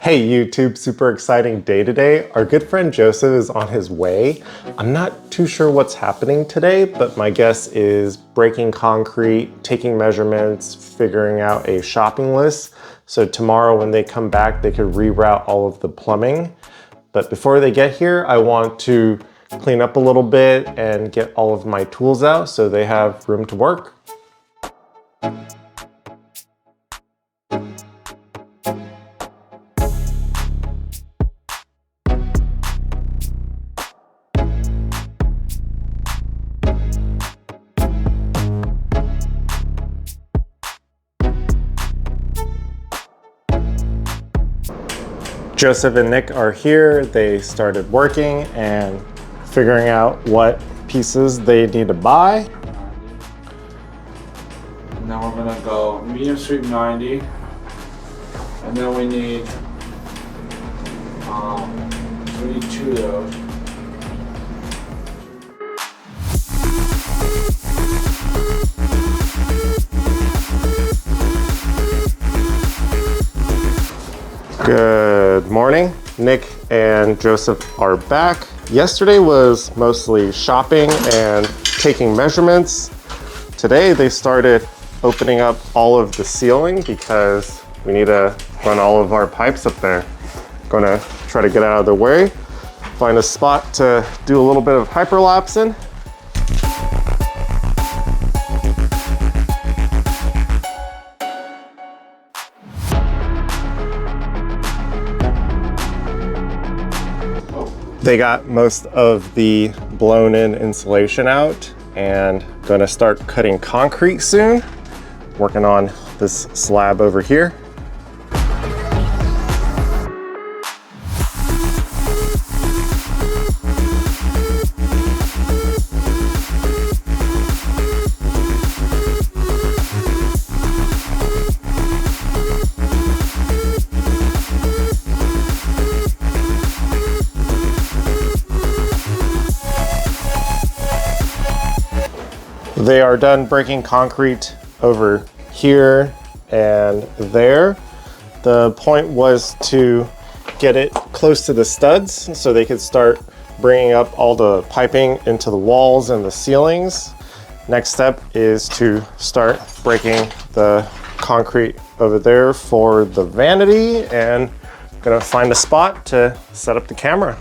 Hey YouTube, super exciting day today. Our good friend Joseph is on his way. I'm not too sure what's happening today, but my guess is breaking concrete, taking measurements, figuring out a shopping list. So tomorrow when they come back, they could reroute all of the plumbing. But before they get here, I want to clean up a little bit and get all of my tools out so they have room to work. Joseph and Nick are here. They started working and figuring out what pieces they need to buy. Now we're gonna go medium sweep 90, and then we need two of those. Good morning. Nick and Joseph are back. Yesterday was mostly shopping and taking measurements. Today they started opening up all of the ceiling because we need to run all of our pipes up there. Gonna try to get out of the way, find a spot to do a little bit of hyperlapsing. They got most of the blown in insulation out and gonna start cutting concrete soon. Working on this slab over here. They are done breaking concrete over here and there. The point was to get it close to the studs so they could start bringing up all the piping into the walls and the ceilings. Next step is to start breaking the concrete over there for the vanity, and gonna find a spot to set up the camera.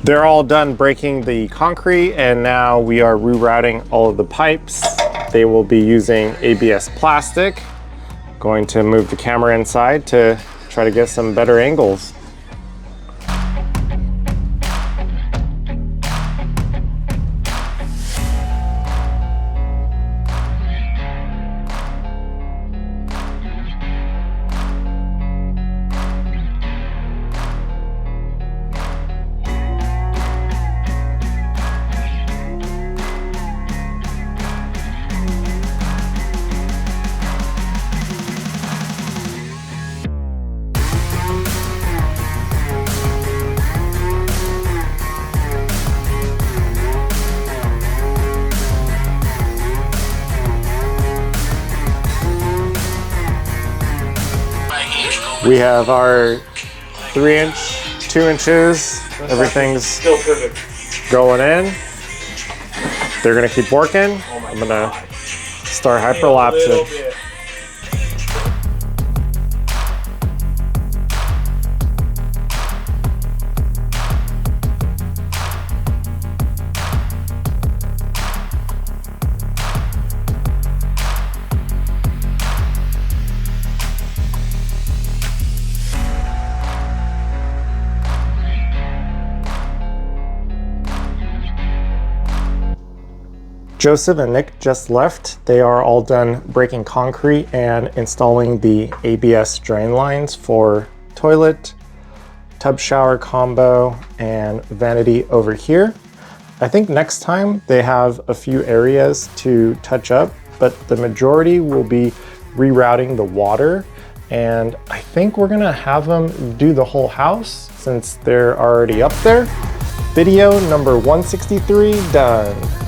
They're all done breaking the concrete, and now we are rerouting all of the pipes. They will be using ABS plastic. Going to move the camera inside to try to get some better angles. We have our 3-inch, 2 inches, everything's Still perfect. going in. They're gonna keep working. I'm gonna start hyperlapsing. Joseph and Nick just left. They are all done breaking concrete and installing the ABS drain lines for toilet, tub shower combo and vanity over here. I think next time they have a few areas to touch up, but the majority will be rerouting the water. And I think we're gonna have them do the whole house since they're already up there. Video number 163 done.